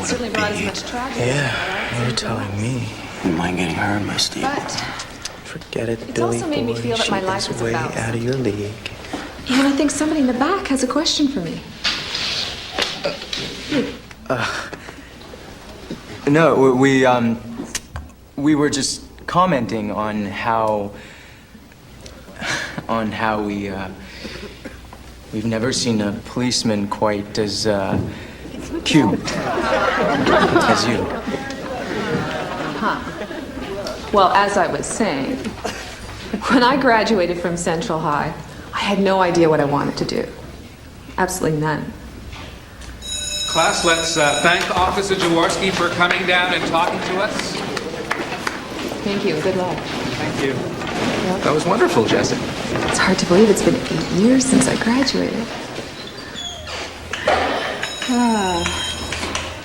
would certainly it brought be? as much tragedy. Yeah, you're telling me. Wouldn't mind getting her in my state. But Forget it, it's Billy also made me boy. feel that She my life is is way about out of your league. and I think somebody in the back has a question for me. No, we were just commenting on how we've never seen a policeman quite as cute as you. Well, as I was saying, when I graduated from Central High, I had no idea what I wanted to do. Absolutely none. Class, let's thank Officer Jaworski for coming down and talking to us. Thank you. Good luck. Thank you. That was wonderful, Jessica. It's hard to believe it's been 8 years since I graduated.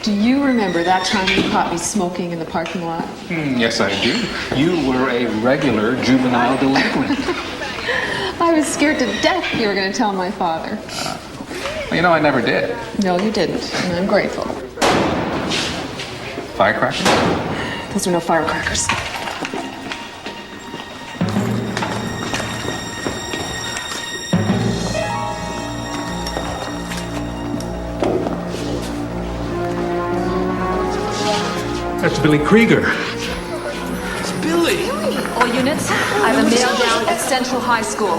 Do you remember that time you caught me smoking in the parking lot? Yes, I do. You were a regular juvenile delinquent. I was scared to death you were going to tell my father. Well, you know, I never did. No, you didn't, and I'm grateful. Firecrackers? Those are no firecrackers. That's Billy Krieger. It's Billy. All units, I have a male down at Central High School.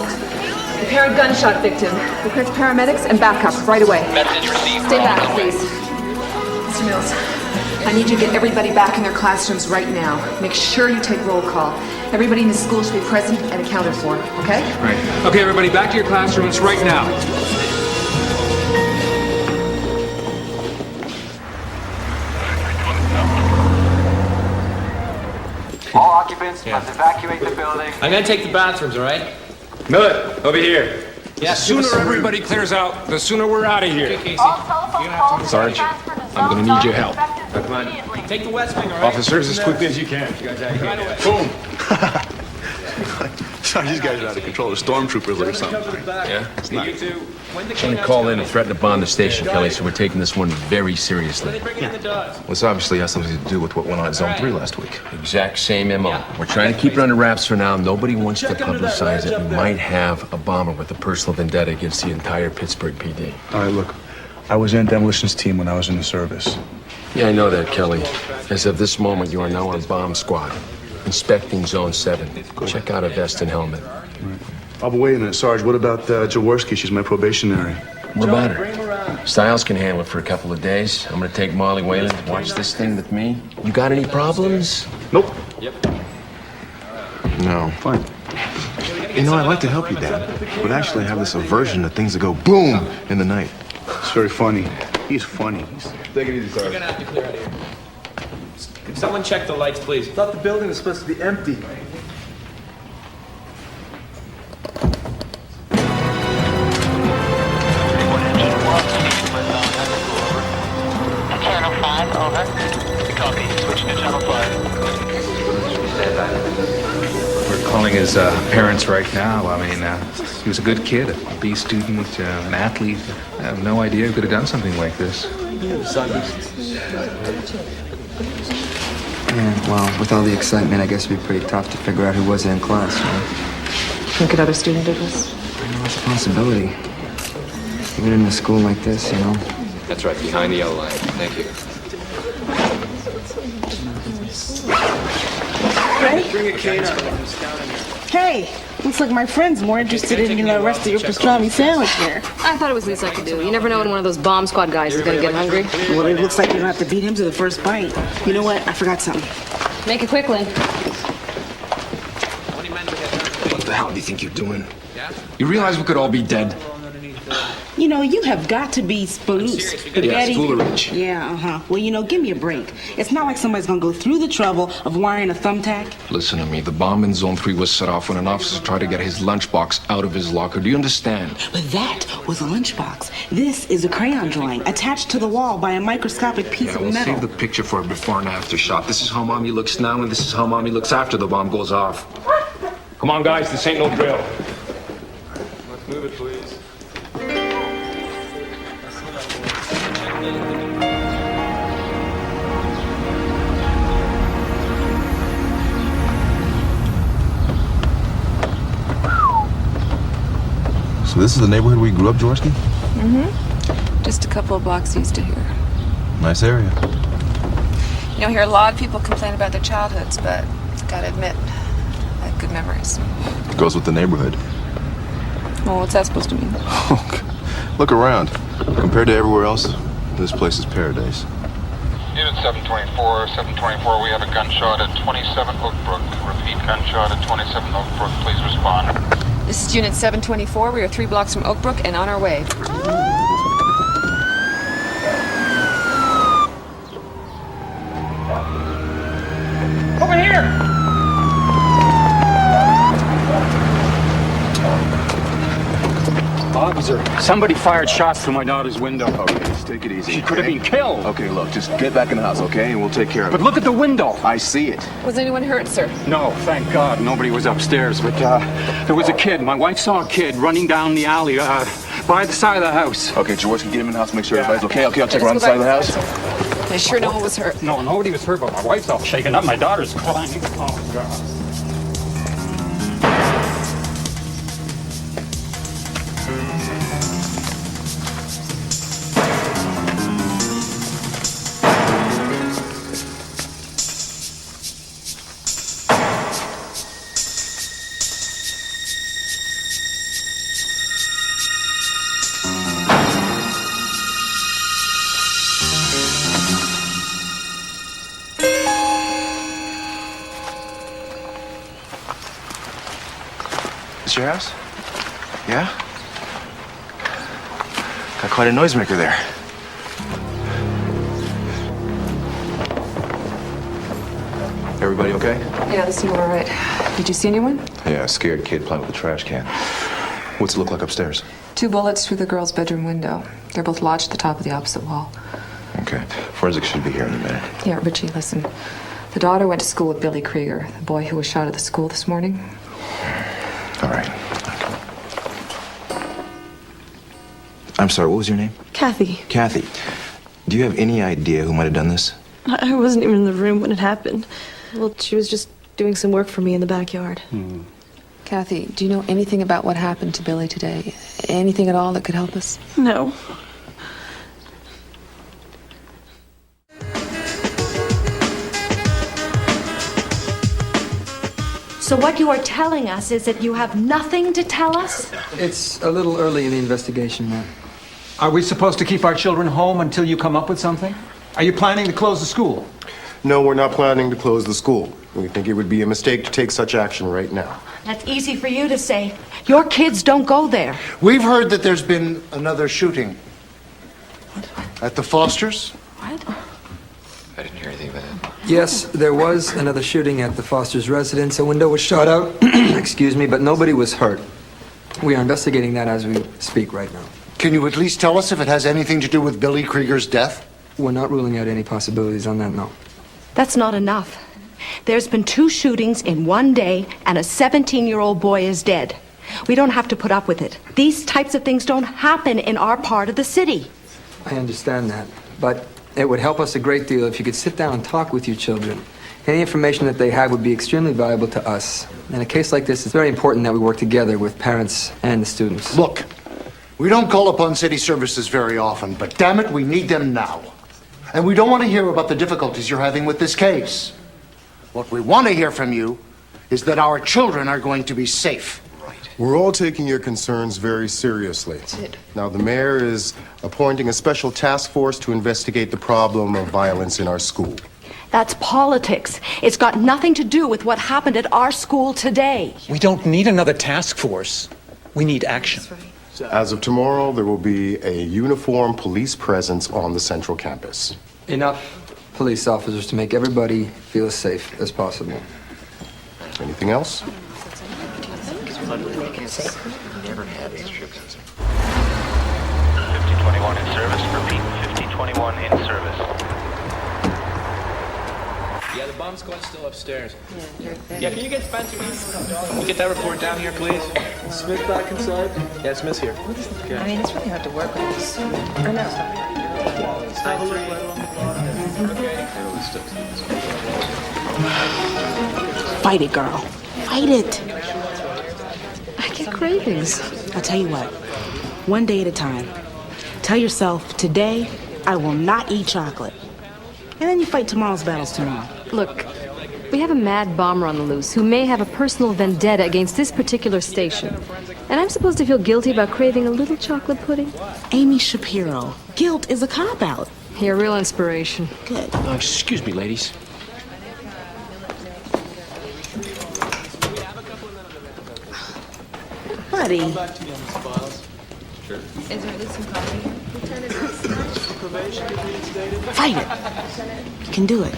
Prepare a gunshot victim. Request paramedics and backup right away. Message received. Stay back, please. Mr. Mills, I need you to get everybody back in their classrooms right now. Make sure you take roll call. Everybody in the school should be present and accounted for, okay? Right. Okay, everybody, back to your classrooms right now. All occupants must evacuate the building. I'm gonna take the bathrooms, all right? Miller, over here. Yeah, The sooner everybody clears out, the sooner we're out of here. Casey. Sarge, I'm gonna need your help. Come on. Take the West Wing, all right? Officers, as quickly as you can. Right away. Boom. Sorry, these guys are out of control. They're stormtroopers or something. Yeah? It's not. You two, when the Someone called in and threatened to bomb the station, Kelly, so we're taking this one very seriously. Well, this obviously has something to do with what went on at Zone 3 last week. Exact same MO. We're trying to keep it under wraps for now. Nobody wants to publicize it. We might have a bomber with a personal vendetta against the entire Pittsburgh PD. All right, look. I was in demolitions team when I was in the service. Yeah, I know that, Kelly. As of this moment, you are now on bomb squad, inspecting Zone 7. Check out a vest and helmet. Right. Oh, but wait a minute, Sarge. What about Jaworski? She's my probationary. What about her? Styles can handle it for a couple of days. I'm gonna take Molly Whalen to watch this thing with me. You got any problems? Nope. Yep. No. Fine. You know, I'd like to help you, Dad. But actually, I have this aversion to things that go boom in the night. It's very funny. He's funny. Take it easy, Sarge. You're gonna have to clear out of here. Can someone check the lights, please? I thought the building was supposed to be empty. Channel 5, over. Copy. Switching to Channel 5. We're calling his parents right now. I mean, he was a good kid, a B student, an athlete. I have no idea he could have done something like this. Yeah, well, with all the excitement, I guess it'd be pretty tough to figure out who was in class, right? Think another student did this? I know it's a possibility. Even in a school like this, you know. That's right, behind the yellow line. Thank you. Hey, looks like my friend's more interested in the rest of your pastrami sandwich here. I thought it was the least I could do. You never know when one of those bomb squad guys is gonna get hungry. Well, it looks like you don't have to beat him to the first bite. You know what? I forgot something. Make it quick, Lynn. What the hell do you think you're doing? You realize we could all be dead? You know, you have got to be spaloose. Yeah, foolery. Yeah, uh-huh. Well, you know, give me a break. It's not like somebody's gonna go through the trouble of wiring a thumbtack. Listen to me. The bomb in Zone 3 was set off when an officer tried to get his lunchbox out of his locker. Do you understand? But that was a lunchbox. This is a crayon drawing attached to the wall by a microscopic piece Yeah, of we'll metal. save the picture for a before and after shot. This is how Mommy looks now, and this is how Mommy looks after the bomb goes off. Come on, guys, this ain't no drill. Let's move it, please. So this is the neighborhood where you grew up, Jaworski? Mm-hmm. Just a couple of blocks east of here. Nice area. You know, I hear a lot of people complain about their childhoods, but gotta admit, I have good memories. Goes with the neighborhood. Well, what's that supposed to mean? Look around. Compared to everywhere else, this place is paradise. Unit 724, 724, we have a gunshot at 27 Oakbrook. Repeat, gunshot at 27 Oakbrook. Please respond. This is Unit 724. We are 3 blocks from Oakbrook and on our way. Over here! Officer, somebody fired shots through my daughter's window. Okay, just take it easy. She could have been killed. Okay, look, just get back in the house, okay? And we'll take care of it. But look at the window. I see it. Was anyone hurt, sir? No, thank God. Nobody was upstairs. But there was a kid. My wife saw a kid running down the alley by the side of the house. Okay, Jaworski, get him in the house, make sure everybody's okay. Okay, I'll check around the side of the house. I sure no one was hurt. No, nobody was hurt, but my wife's all shaken up. My daughter's crying. Oh, God. This your house? Yeah? Got quite a noisemaker there. Everybody okay? Yeah, they seem all right. Did you see anyone? Yeah, a scared kid playing with a trash can. What's it look like upstairs? 2 bullets through the girl's bedroom window. They're both lodged at the top of the opposite wall. Okay. Forensics should be here in a minute. Yeah, Richie, listen. The daughter went to school with Billy Krieger, the boy who was shot at the school this morning. All right. I'm sorry, what was your name? Kathy. Kathy. Do you have any idea who might have done this? I wasn't even in the room when it happened. Well, she was just doing some work for me in the backyard. Kathy, do you know anything about what happened to Billy today? Anything at all that could help us? No. So what you are telling us is that you have nothing to tell us? It's a little early in the investigation, ma'am. Are we supposed to keep our children home until you come up with something? Are you planning to close the school? No, we're not planning to close the school. We think it would be a mistake to take such action right now. That's easy for you to say. Your kids don't go there. We've heard that there's been another shooting. At the Fosters? What? I didn't hear anything about that. Yes, there was another shooting at the Foster's residence. A window was shot out, excuse me, but nobody was hurt. We are investigating that as we speak right now. Can you at least tell us if it has anything to do with Billy Krieger's death? We're not ruling out any possibilities on that, no. That's not enough. There's been 2 shootings in one day, and a 17-year-old boy is dead. We don't have to put up with it. These types of things don't happen in our part of the city. I understand that, but it would help us a great deal if you could sit down and talk with your children. Any information that they have would be extremely valuable to us. In a case like this, it's very important that we work together with parents and the students. Look, we don't call upon city services very often, but damn it, we need them now. And we don't want to hear about the difficulties you're having with this case. What we want to hear from you is that our children are going to be safe. We're all taking your concerns very seriously. Now, the mayor is appointing a special task force to investigate the problem of violence in our school. That's politics. It's got nothing to do with what happened at our school today. We don't need another task force. We need action. As of tomorrow, there will be a uniformed police presence on the central campus. Enough police officers to make everybody feel as safe as possible. Anything else? Never had these trips. 5021 in service. Repeat, 5021 in service. Yeah, the bomb squad's still upstairs. Yeah, can you get Spencer? Can you get that report down here, please? Smith back inside? Yeah, Smith's here. I mean, it's really hard to work with this. Or no. Fight it, girl. Fight it. I get cravings. I'll tell you what. One day at a time. Tell yourself, today, I will not eat chocolate. And then you fight tomorrow's battles tomorrow. Look, we have a mad bomber on the loose who may have a personal vendetta against this particular station. And I'm supposed to feel guilty about craving a little chocolate pudding? Amy Shapiro, guilt is a cop-out. You're a real inspiration. Good. Excuse me, ladies. Buddy. Is there at least some coffee? Fight it. You can do it.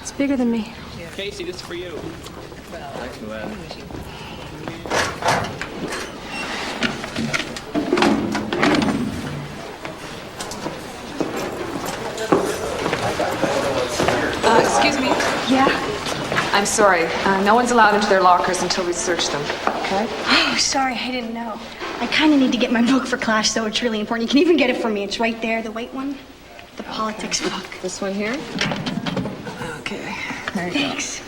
It's bigger than me. Casey, this is for you. Excuse me. Yeah? I'm sorry. No one's allowed into their lockers until we search them, okay? Oh, sorry, I didn't know. I kind of need to get my book for class, though. It's really important. You can even get it for me. It's right there, the white one. The politics book. This one here? Okay. There you Thanks.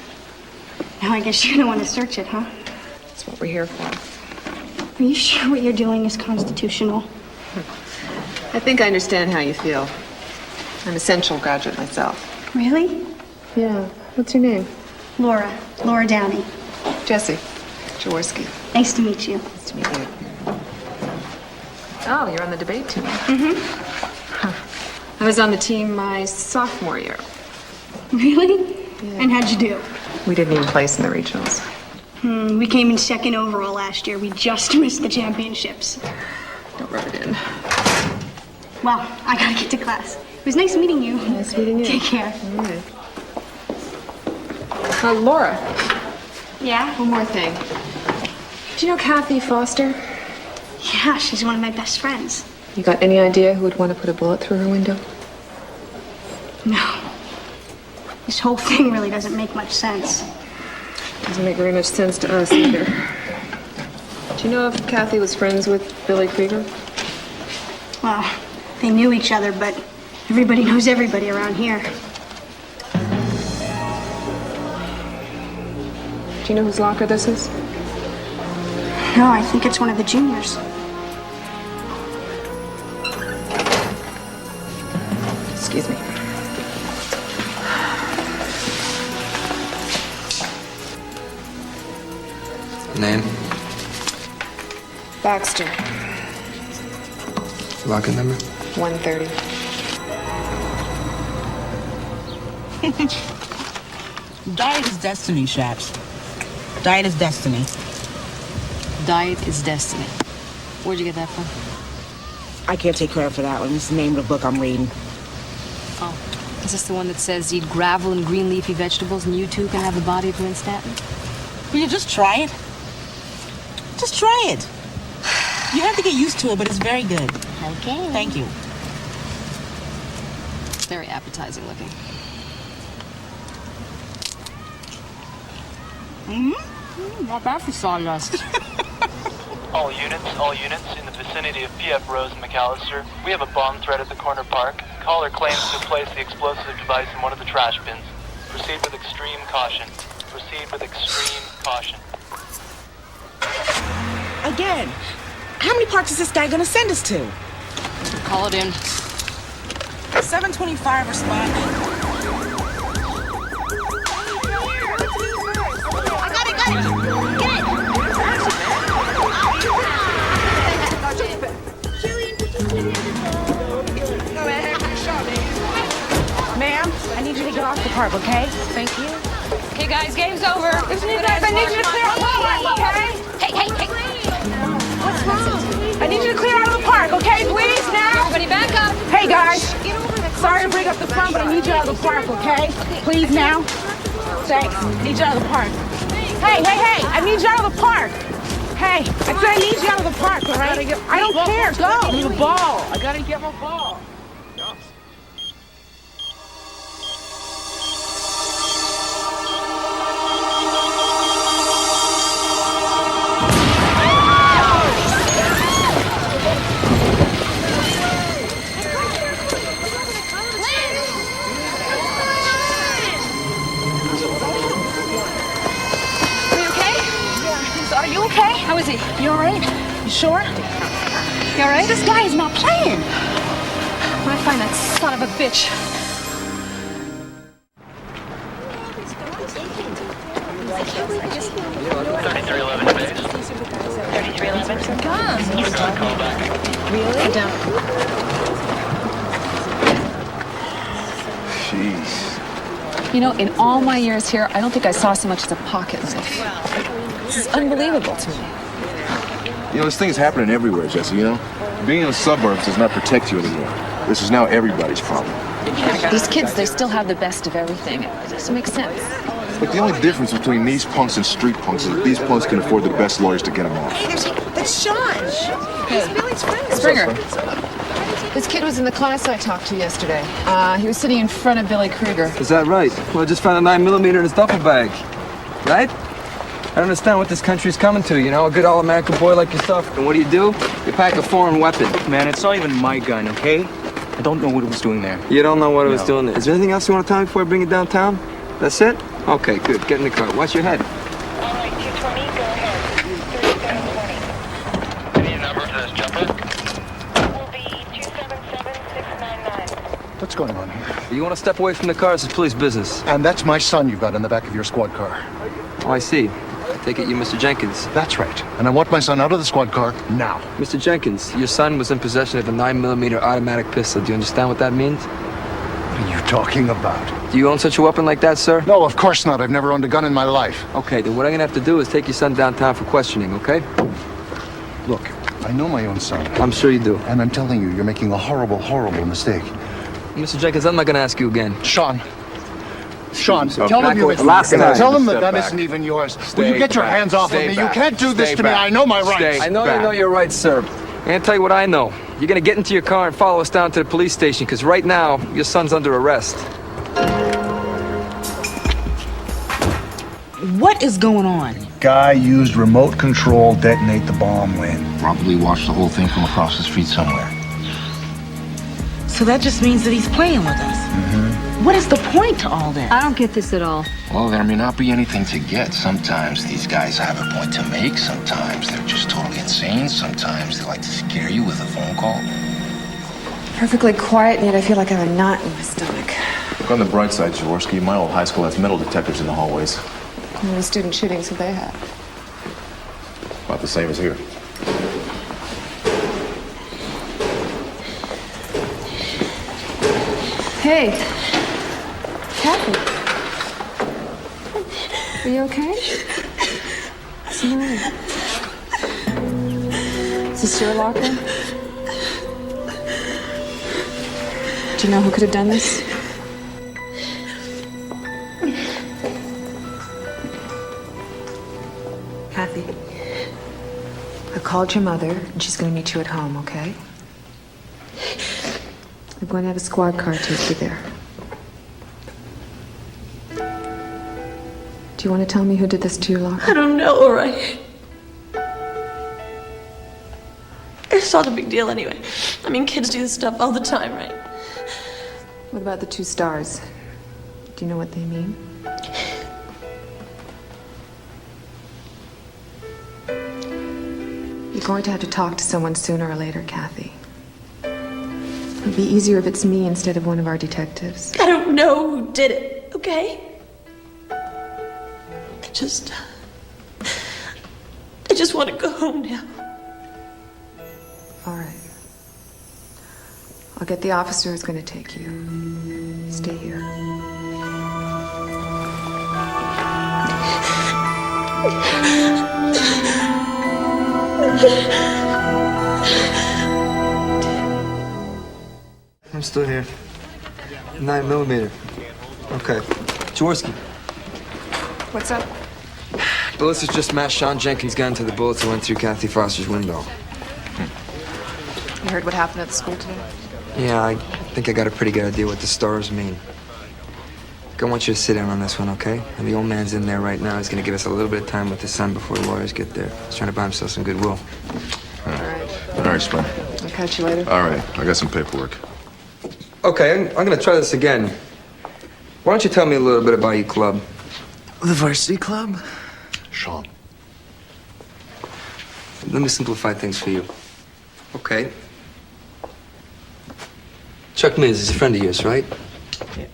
Now I guess you're gonna want to search it, huh? That's what we're here for. Are you sure what you're doing is constitutional? I think I understand how you feel. I'm a Central graduate myself. Really? Yeah. What's your name? Laura. Laura Downey. Jesse. Jaworski. Nice to meet you. Nice to meet you. Oh, you're on the debate team. Mm-hmm. I was on the team my sophomore year. Really? Yeah. And how'd you do? We didn't even place in the regionals. We came in second overall last year. We just missed the championships. Don't rub it in. Well, I gotta get to class. It was nice meeting you. Nice meeting you. Take care. All right. Laura. Yeah? One more thing. Do you know Kathy Foster? Yeah, she's one of my best friends. You got any idea who would want to put a bullet through her window? No. This whole thing really doesn't make much sense. Doesn't make very much sense to us either. Do you know if Kathy was friends with Billy Krieger? Well, they knew each other, but everybody knows everybody around here. Do you know whose locker this is? No, I think it's one of the juniors. Excuse me. Name? Baxter. Locker number? 130. Diet is destiny, Shaps. Diet is destiny. Diet is destiny. Where'd you get that from? I can't take credit for that one. It's the name of the book I'm reading. Oh, is this the one that says eat gravel and green leafy vegetables and you too can have the body of Lynn Stanton? Will you just try it? Just try it. You have to get used to it, but it's very good. Okay. Thank you. It's very appetizing looking. Not bad for sawdust. All units in the vicinity of PF Rose and McAllister. We have a bomb threat at the corner park. Caller claims to have placed the explosive device in one of the trash bins. Proceed with extreme caution. Proceed with extreme caution. Again, how many parks is this guy gonna send us to? Call it in. 725 responding. Ma'am, I need you to get off the park, okay? Thank you. Okay, guys, game's over. Listen, you guys, I need you to clear out the park, okay? Hey. What's wrong? I need you to clear out of the park, okay? Please, now. Everybody back up. Hey, guys. Sorry to bring up the front, but I need you out of the park, okay? Please, now. Thanks. I need you out of the park. Hey, I need you out of the park. Hey, I said I need you out of the park, all right? I don't care. Go. I need a ball. I gotta get my ball. Are you okay? You all right? This guy is not playing. When I find that son of a bitch. You know, in all my years here, I don't think I saw so much as a pocket knife. This is unbelievable to me. You know, this thing is happening everywhere, Jesse, you know? Being in the suburbs does not protect you anymore. This is now everybody's problem. These kids, they still have the best of everything. It doesn't make sense. But the only difference between these punks and street punks is that these punks can afford the best lawyers to get them off. Hey, that's Sean. He's Billy's friend. Springer, this kid was in the class I talked to yesterday. He was sitting in front of Billy Krueger. Is that right? Well, I just found a 9mm in his duffel bag. Right? I don't understand what this country's coming to, you know? A good all-American boy like yourself. And what do? You pack a foreign weapon. Man, it's not even my gun, okay? I don't know what it was doing there. You don't know what it was doing there. Is there anything else you want to tell me before I bring it downtown? That's it? Okay, good. Get in the car. Watch your head. Any number for this jumper? What's going on here? You want to step away from the car? This is police business. And that's my son you've got in the back of your squad car. Oh, I see. I take it you Mr. Jenkins. That's right. And I want my son out of the squad car now. Mr. Jenkins, your son was in possession of a 9mm automatic pistol. Do you understand what that means? What are you talking about? Do you own such a weapon like that, sir? No, of course not. I've never owned a gun in my life. Okay, then what I'm gonna have to do is take your son downtown for questioning, okay? Look, I know my own son. I'm sure you do. And I'm telling you, you're making a horrible, horrible mistake. Mr. Jenkins, I'm not gonna ask you again. Sean, tell him Tell him the gun isn't even yours. Will you get your hands off of me? You can't do this to me. I know my rights. I know you know your rights, sir. I'm gonna tell you what I know. You're gonna get into your car and follow us down to the police station, because right now, your son's under arrest. What is going on? Guy used remote control, detonate the bomb when. Probably watched the whole thing from across the street somewhere. So that just means that he's playing with us. What is the point to all this? I don't get this at all. Well, there may not be anything to get. Sometimes these guys have a point to make. Sometimes they're just totally insane. Sometimes they like to scare you with a phone call. Perfectly quiet, and yet I feel like I have a knot in my stomach. Look on the bright side, Jaworski. My old high school has metal detectors in the hallways. How many student shootings have they had? About the same as here. Hey, Kathy. Are you okay? What's the matter? Is this your locker? Do you know who could have done this? Kathy, I called your mother, and she's going to meet you at home, okay? I'm going to have a squad car take you there. Do you want to tell me who did this to your locker? I don't know, right? It's not a big deal anyway. I mean, kids do this stuff all the time, right? What about the 2 stars? Do you know what they mean? You're going to have to talk to someone sooner or later, Kathy. It'd be easier if it's me instead of one of our detectives. I don't know who did it, okay? I just want to go home now. All right. I'll get the officer who's going to take you. Stay here. I'm still here. 9mm. Okay. Jaworski. What's up? Ballistics just matched Sean Jenkins' gun to the bullets that went through Kathy Foster's window. You heard what happened at the school today? Yeah, I think I got a pretty good idea what the stars mean. I want you to sit down on this one, okay? And the old man's in there right now. He's gonna give us a little bit of time with his son before the lawyers get there. He's trying to buy himself some goodwill. All right, Spring. I'll catch you later. All right, I got some paperwork. Okay, I'm gonna try this again. Why don't you tell me a little bit about your club? The varsity club? Sean. Let me simplify things for you. Okay. Chuck Mears is a friend of yours, right? Yeah.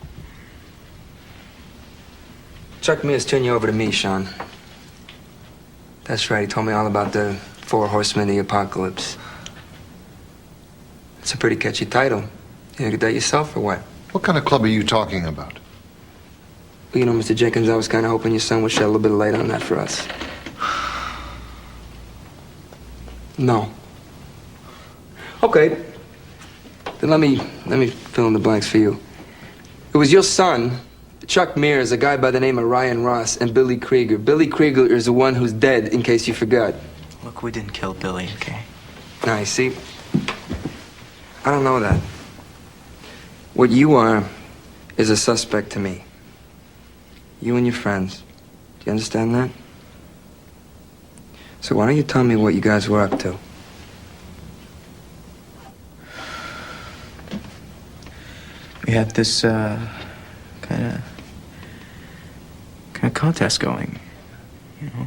Chuck Mears turned you over to me, Sean. That's right, he told me all about the 4 Horsemen of the Apocalypse. It's a pretty catchy title. You get that yourself or what? What kind of club are you talking about? Well, you know, Mr. Jenkins, I was kind of hoping your son would shed a little bit of light on that for us. No. Okay. Then let me fill in the blanks for you. It was your son, Chuck Mears, a guy by the name of Ryan Ross, and Billy Krieger. Billy Krieger is the one who's dead, in case you forgot. Look, we didn't kill Billy, okay? Now, you see, I don't know that. What you are is a suspect to me. You and your friends. Do you understand that? So why don't you tell me what you guys were up to? We had this, kind of contest going, you know?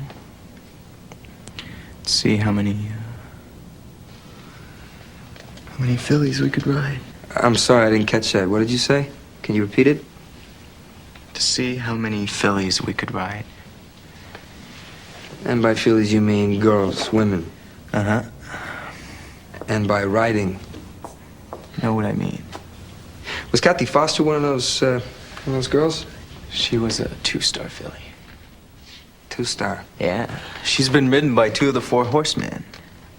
To see how many fillies we could ride. I'm sorry, I didn't catch that. What did you say? Can you repeat it? To see how many fillies we could ride. And by fillies you mean girls, women. Uh-huh. And by riding? Know what I mean. Was Kathy Foster one of those girls? She was a 2-star filly. 2-star? Yeah. She's been ridden by 2 of the 4 horsemen,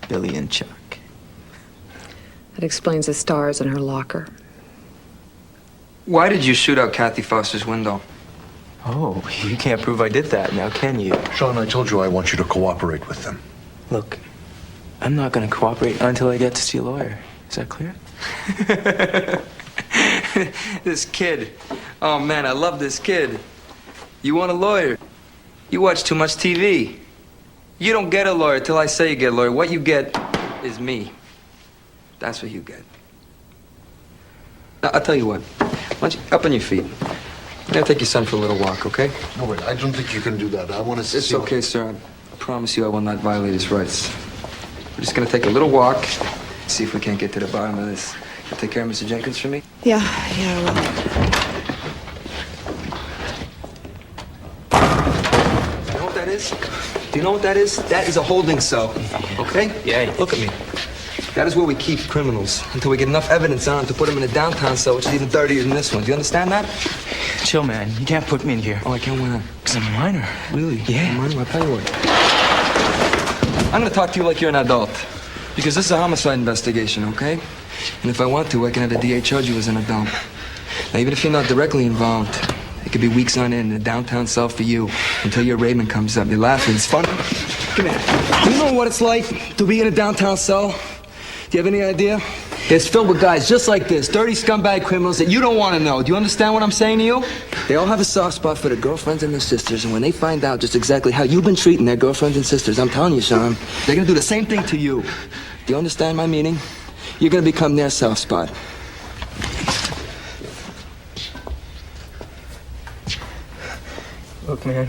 Billy and Chuck. That explains the stars in her locker. Why did you shoot out Kathy Foster's window? Oh, you can't prove I did that now, can you? Sean, I told you I want you to cooperate with them. Look, I'm not going to cooperate until I get to see a lawyer. Is that clear? This kid. Oh, man, I love this kid. You want a lawyer? You watch too much TV. You don't get a lawyer till I say you get a lawyer. What you get is me. That's what you get. Now, I'll tell you what. Why don't you up on your feet? I'm gonna take your son for a little walk, okay? No, wait, I don't think you can do that. I want to see... It's okay, sir. I promise you I will not violate his rights. We're just gonna take a little walk, see if we can't get to the bottom of this. You'll take care of Mr. Jenkins for me? Yeah, I will. You know what that is? Do you know what that is? That is a holding cell, okay? Yeah. Look at me. That is where we keep criminals until we get enough evidence on them to put them in a downtown cell, which is even dirtier than this one. Do you understand that? Chill, man. You can't put me in here. Oh, I can't. Why not? Because I'm a minor. Really? Yeah. A minor? I'll tell you what. I'm gonna talk to you like you're an adult. Because this is a homicide investigation, okay? And if I want to, I can have the DA charge you as an adult. Now, even if you're not directly involved, it could be weeks on end in a downtown cell for you until your arraignment comes up. You're laughing. It's fun. Come here. Do you know what it's like to be in a downtown cell? Do you have any idea? It's filled with guys just like this, dirty scumbag criminals that you don't want to know. Do you understand what I'm saying to you? They all have a soft spot for their girlfriends and their sisters, and when they find out just exactly how you've been treating their girlfriends and sisters, I'm telling you, Sean, they're gonna do the same thing to you. Do you understand my meaning? You're gonna become their soft spot. Look, man.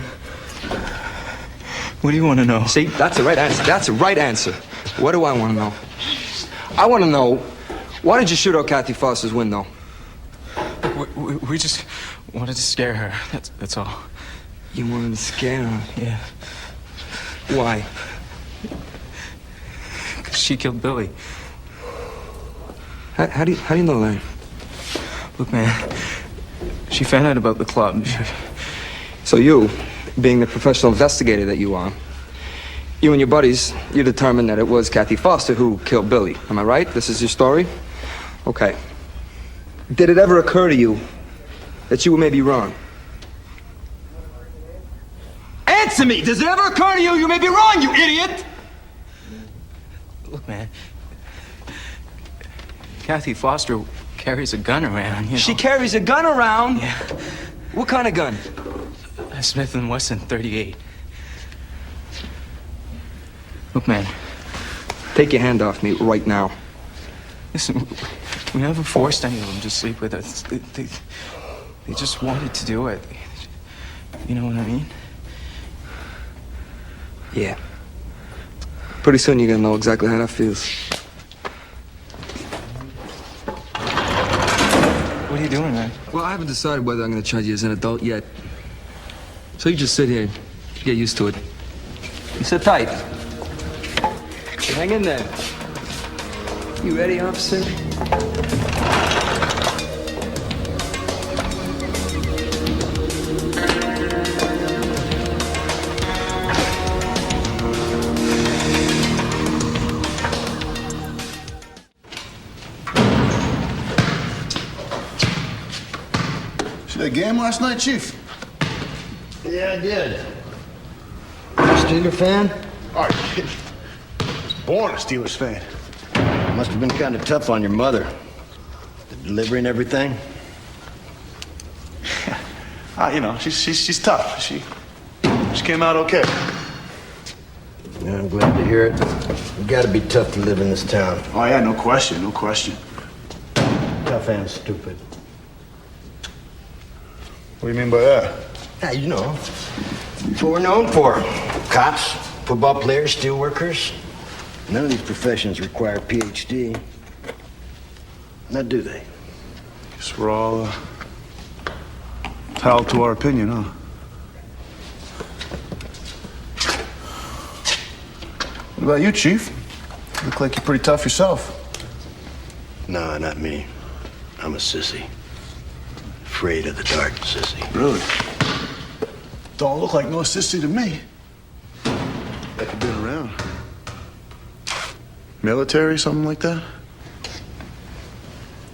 What do you want to know? See, that's the right answer. That's the right answer. What do I want to know? I want to know, why did you shoot out Kathy Foster's window? We just wanted to scare her. That's all. You wanted to scare her? Yeah. Why? Because she killed Billy. How do you know that? Look, man. She found out about the club. So you, being the professional investigator that you are, you and your buddies, you determined that it was Kathy Foster who killed Billy. Am I right? This is your story? Okay. Did it ever occur to you that you may be wrong? Answer me! Does it ever occur to you you may be wrong, you idiot? Look, man. Kathy Foster carries a gun around, you know. She carries a gun around? Yeah. What kind of gun? A Smith & Wesson 38. Look, man. Take your hand off me right now. Listen, we never forced any of them to sleep with us. They just wanted to do it. You know what I mean? Yeah. Pretty soon you're gonna know exactly how that feels. What are you doing, man? Well, I haven't decided whether I'm going to charge you as an adult yet. So you just sit here, get used to it. You sit tight. Hang in there. You ready, officer? See that game last night, Chief? Yeah, I did. Steeler fan? All right, kid. I was born a Steelers fan. Must have been kind of tough on your mother. The delivery and everything. You know, she's tough. She came out okay. Yeah, I'm glad to hear it. You gotta be tough to live in this town. Oh yeah, no question, no question. Tough and stupid. What do you mean by that? Yeah, you know. That's what we're known for. Cops, football players, steel workers. None of these professions require a PhD. Now, do they? Guess we're all held to our opinion, huh? What about you, Chief? You look like you're pretty tough yourself. No, not me. I'm a sissy. Afraid of the dark, sissy. Really? Don't look like no sissy to me. Like you've been around. Military, something like that?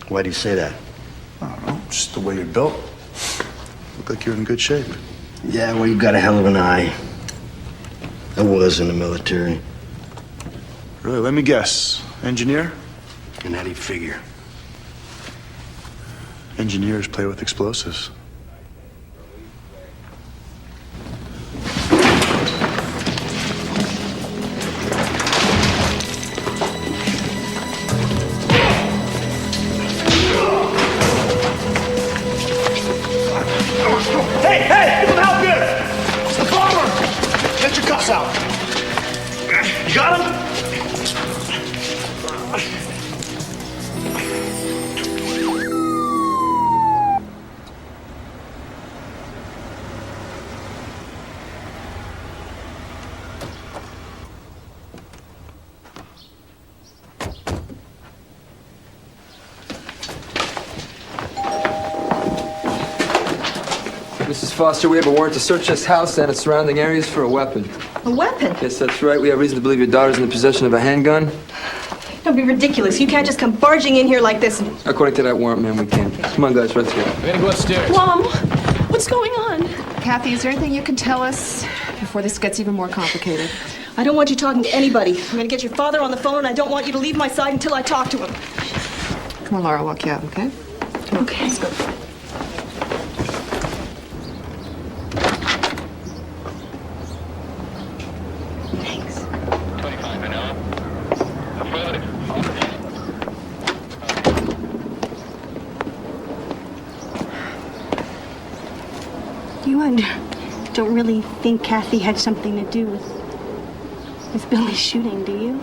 Why do you say that? I don't know, just the way you're built. Look like you're in good shape. Yeah, well, you've got a hell of an eye. I was in the military. Really? Let me guess. Engineer? And how do you figure? Engineers play with explosives. Hey, get some help here! It's the bomber! Get your cuffs out. You got him? Mrs. Foster, we have a warrant to search this house and its surrounding areas for a weapon. A weapon? Yes, that's right. We have reason to believe your daughter's in the possession of a handgun. Don't be ridiculous. You can't just come barging in here like this and... According to that warrant, ma'am, we can. Come on, guys, let's go. We're gonna go upstairs. Mom, what's going on? Kathy, is there anything you can tell us before this gets even more complicated? I don't want you talking to anybody. I'm gonna get your father on the phone, and I don't want you to leave my side until I talk to him. Come on, Laura, I'll walk you out, okay? Come on, Okay. Let's go. You don't really think Kathy had something to do with Billy's shooting, do you?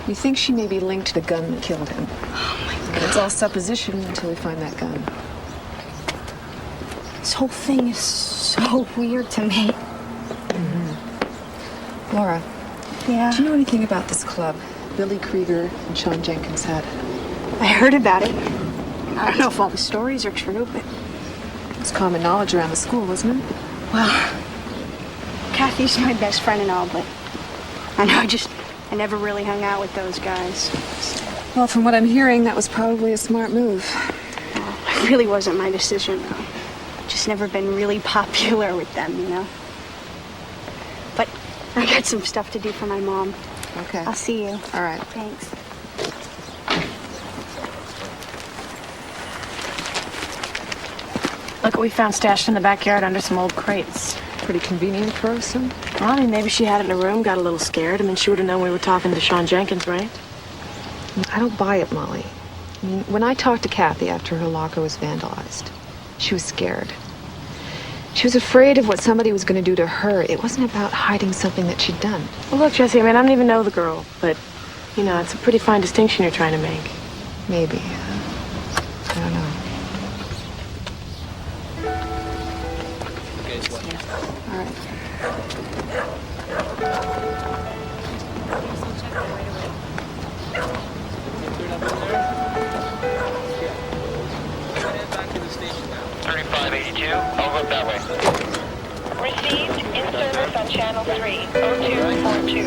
You think she may be linked to the gun that killed him. Oh, my God. It's all supposition until we find that gun. This whole thing is so weird to me. Laura. Yeah? Do you know anything about this club Billy Krieger and Sean Jenkins had? I heard about it. I don't know if all the stories are true, but... It's common knowledge around the school, wasn't it? Well, Kathy's my best friend and all, but I never really hung out with those guys. Well, from what I'm hearing, that was probably a smart move. Well, it really wasn't my decision, though. Just never been really popular with them, you know? But I got some stuff to do for my mom. Okay. I'll see you. All right. Thanks. Look what we found stashed in the backyard under some old crates. Pretty convenient for us, huh? Well, I mean, maybe she had it in her room, got a little scared. I mean, she would have known we were talking to Sean Jenkins, right? I don't buy it, Molly. I mean, when I talked to Kathy after her locker was vandalized, she was scared. She was afraid of what somebody was going to do to her. It wasn't about hiding something that she'd done. Well, look, Jessie, I mean, I don't even know the girl, but, you know, it's a pretty fine distinction you're trying to make. Maybe. I don't know. All right. Over up that way. Received in service on channel 30242.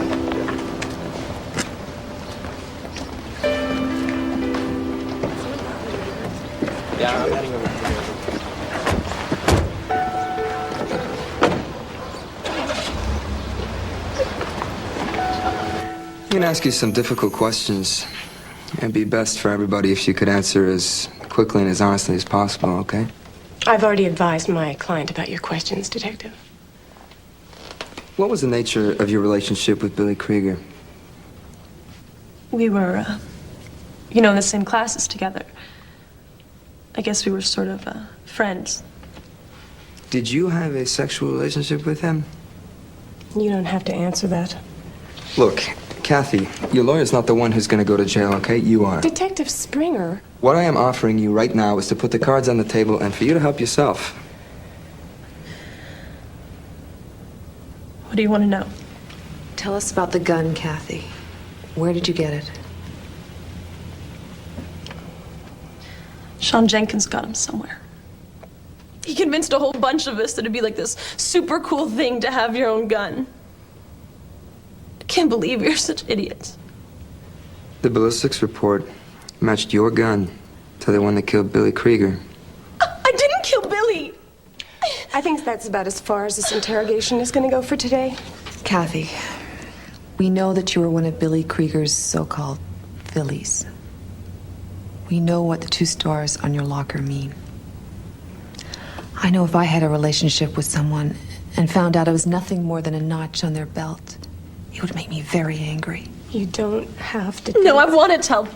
Yeah, I'm heading over. I'm gonna ask you some difficult questions. It'd be best for everybody if you could answer as quickly and as honestly as possible, okay? I've already advised my client about your questions, Detective. What was the nature of your relationship with Billy Krieger? We were, in the same classes together. I guess we were sort of, friends. Did you have a sexual relationship with him? You don't have to answer that. Look, Kathy, your lawyer's not the one who's gonna go to jail, okay? You are. Detective Springer. What I am offering you right now is to put the cards on the table and for you to help yourself. What do you want to know? Tell us about the gun, Kathy. Where did you get it? Sean Jenkins got him somewhere. He convinced a whole bunch of us that it'd be like this super cool thing to have your own gun. I can't believe you're such idiots. The ballistics report matched your gun to the one that killed Billy Krieger. I didn't kill Billy! I think that's about as far as this interrogation is going to go for today. Kathy, we know that you were one of Billy Krieger's so-called Phillies. We know what the 2 stars on your locker mean. I know if I had a relationship with someone and found out it was nothing more than a notch on their belt, it would make me very angry. You don't have to. No, I want to tell.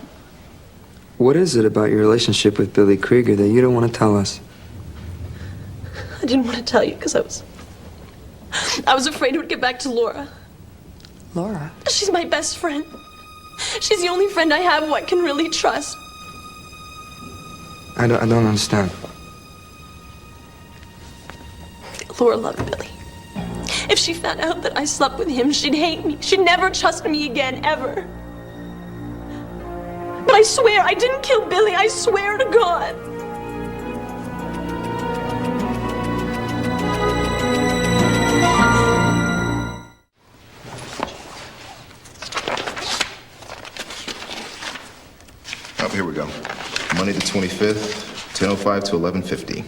What is it about your relationship with Billy Krieger that you don't want to tell us? I didn't want to tell you because I was afraid it would get back to Laura. Laura? She's my best friend. She's the only friend I have who I can really trust. I don't understand. Laura loved Billy. If she found out that I slept with him, she'd hate me. She'd never trust me again, ever. But I swear, I didn't kill Billy. I swear to God. Oh, here we go. Monday the 25th, 10:05 to 11:50.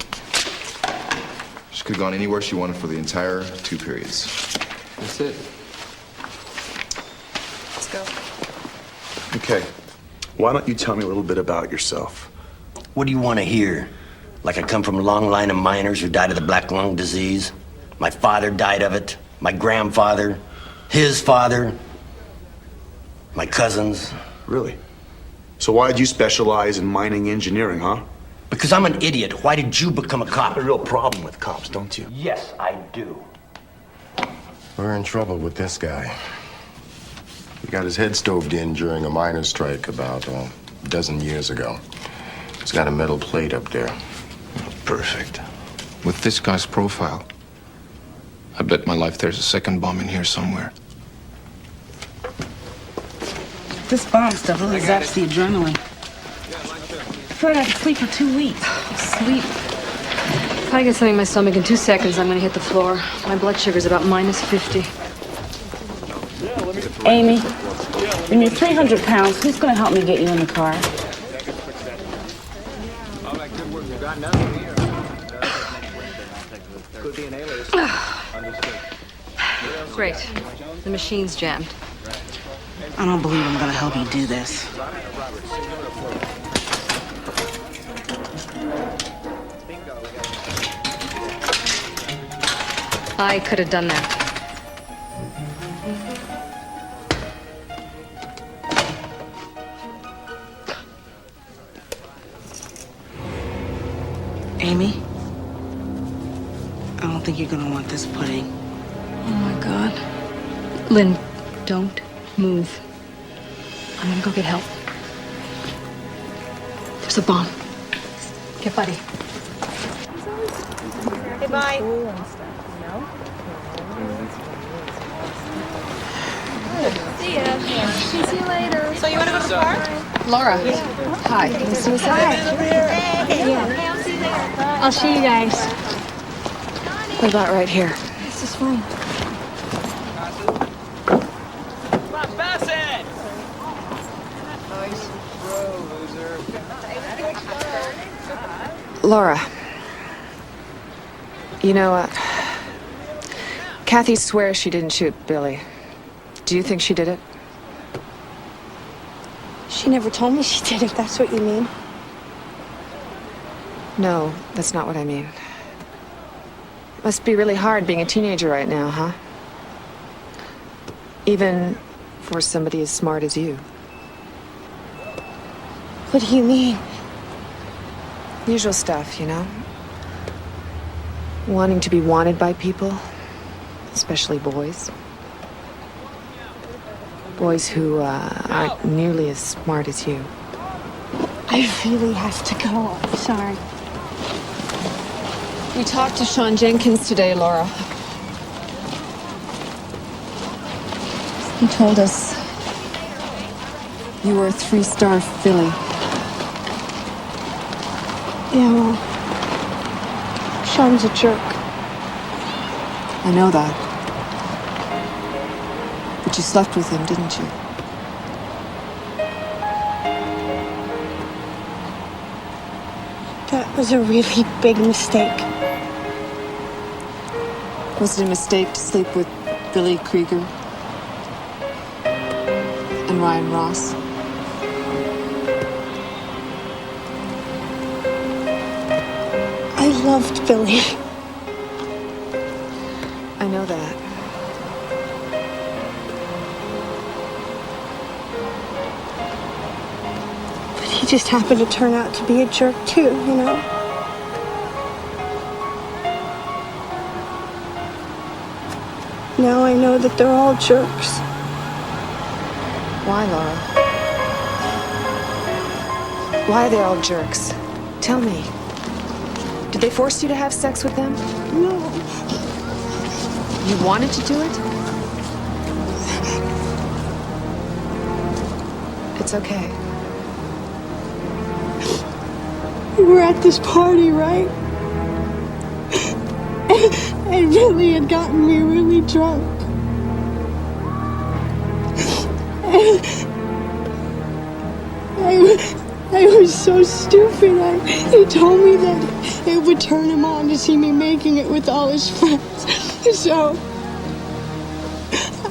She could have gone anywhere she wanted for the entire 2 periods. That's it. Let's go. Okay. Why don't you tell me a little bit about yourself? What do you want to hear? Like I come from a long line of miners who died of the black lung disease? My father died of it. My grandfather. His father. My cousins. Really? So why did you specialize in mining engineering, huh? Because I'm an idiot. Why did you become a cop? You have a real problem with cops, don't you? Yes, I do. We're in trouble with this guy. He got his head stoved in during a miners' strike about a dozen years ago. He's got a metal plate up there. Perfect. With this guy's profile, I bet my life there's a second bomb in here somewhere. This bomb stuff really zaps the adrenaline. I feel like I could sleep for 2 weeks. Sleep. If I get something in my stomach in 2 seconds, I'm gonna hit the floor. My blood sugar's about -50. Amy, when you're 300 pounds, who's gonna help me get you in the car? Great. The machine's jammed. I don't believe I'm gonna help you do this. I could have done that. Amy, I don't think you're gonna want this pudding. Oh my God. Lynn, don't move. I'm gonna go get help. There's a bomb. Get Buddy. Hey, bye. See ya. See you later. So you want to go to the park? Laura. Hi. Can you see us out? I'll see you guys. What about right here? This is fine. Come on, pass it! Laura. You know, Kathy swears she didn't shoot Billy. Do you think she did it? She never told me she did, if that's what you mean. No, that's not what I mean. Must be really hard being a teenager right now, huh? Even for somebody as smart as you. What do you mean? Usual stuff, you know? Wanting to be wanted by people, especially boys. Boys who aren't nearly as smart as you. I really have to go. I'm sorry. We talked to Sean Jenkins today, Laura. He told us you were a 3-star filly. Yeah, well, Sean's a jerk. I know that. But you slept with him, didn't you? That was a really big mistake. Was it a mistake to sleep with Billy Krieger and Ryan Ross? I loved Billy. I know that. But he just happened to turn out to be a jerk too, you know? Now I know that they're all jerks. Why, Laura? Why are they all jerks? Tell me. Did they force you to have sex with them? No. You wanted to do it? It's okay. We were at this party, right? And Billy had gotten me really drunk. I was so stupid. He told me that it would turn him on to see me making it with all his friends. So,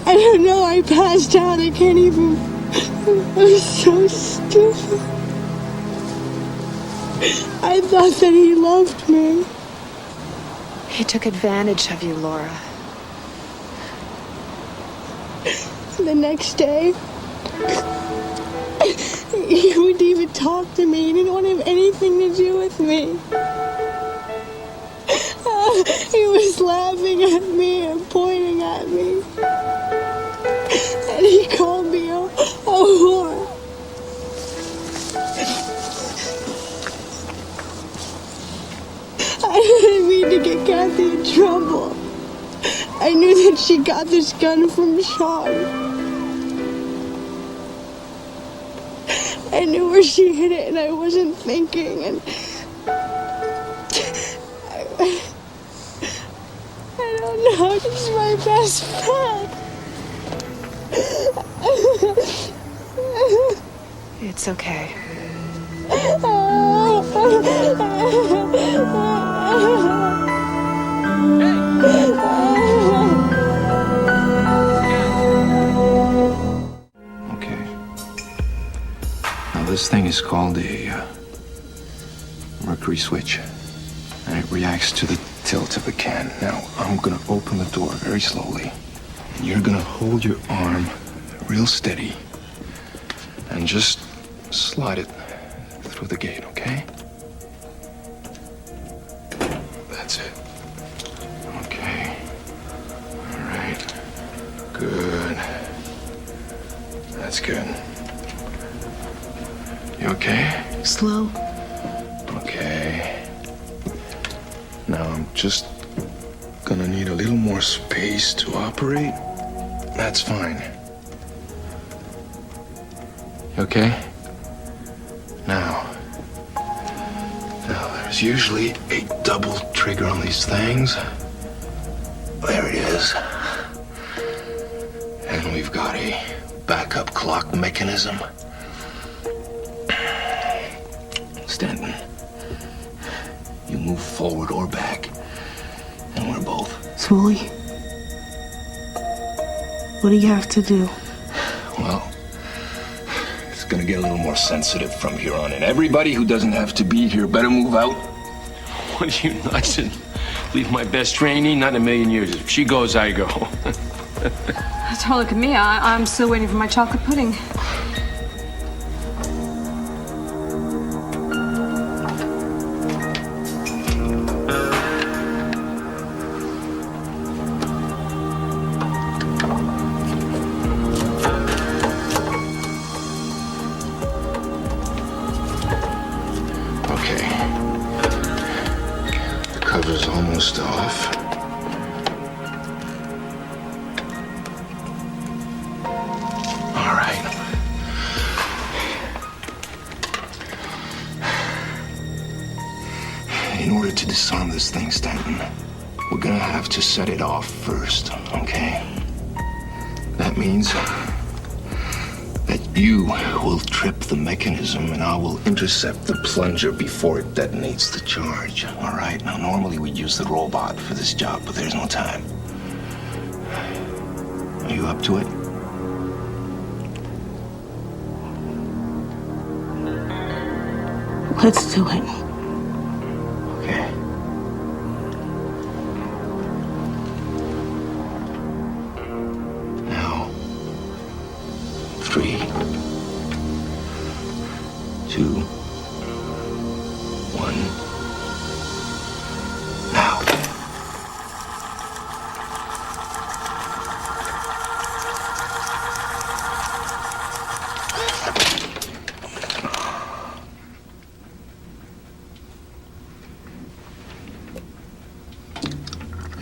I don't know, I passed out. I can't even... I was so stupid. I thought that he loved me. He took advantage of you, Laura. The next day, he wouldn't even talk to me. He didn't want to have anything to do with me. He was laughing at me and pointing at me. And he called me a whore. I didn't mean to get Kathy in trouble. I knew that she got this gun from Sean. I knew where she hid it and I wasn't thinking, and I don't know, she's my best friend. It's okay. Okay. Now this thing is called a mercury switch, and it reacts to the tilt of the can. Now I'm gonna open the door very slowly, and you're gonna hold your arm real steady and just slide it through the gate, okay? That's it. Okay. All right. Good. That's good. You okay? Slow. Okay. Now I'm just gonna need a little more space to operate. That's fine. You okay? Now, there's usually a double trigger on these things. There it is. And we've got a backup clock mechanism. Stanton, you move forward or back, and we're both. Smalley, what do you have to do? Well, it's gonna get a little more sensitive from here on in. Everybody who doesn't have to be here better move out. What are you nuts? Leave my best trainee? Not in a million years. If she goes, I go. Don't look at me. I'm still waiting for my chocolate pudding. Okay. The cover's almost off. All right. In order to disarm this thing, Stanton, we're gonna have to set it off first, okay? That means that you will trip the mechanism and I will intercept the plunger before it detonates the charge, all right? Now, normally we'd use the robot for this job, but there's no time. Are you up to it? Let's do it. Okay. Now, 3, 2, 1. Now.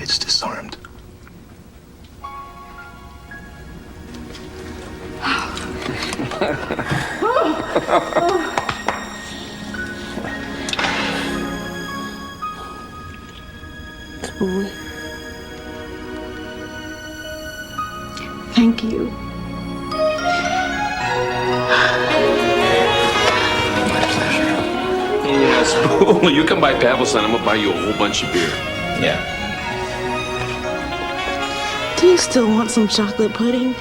It's disarmed. Smalley. Thank you. Yes, Boo. You come by Pavelson, I'm gonna buy you a whole bunch of beer. Yeah. Do you still want some chocolate pudding?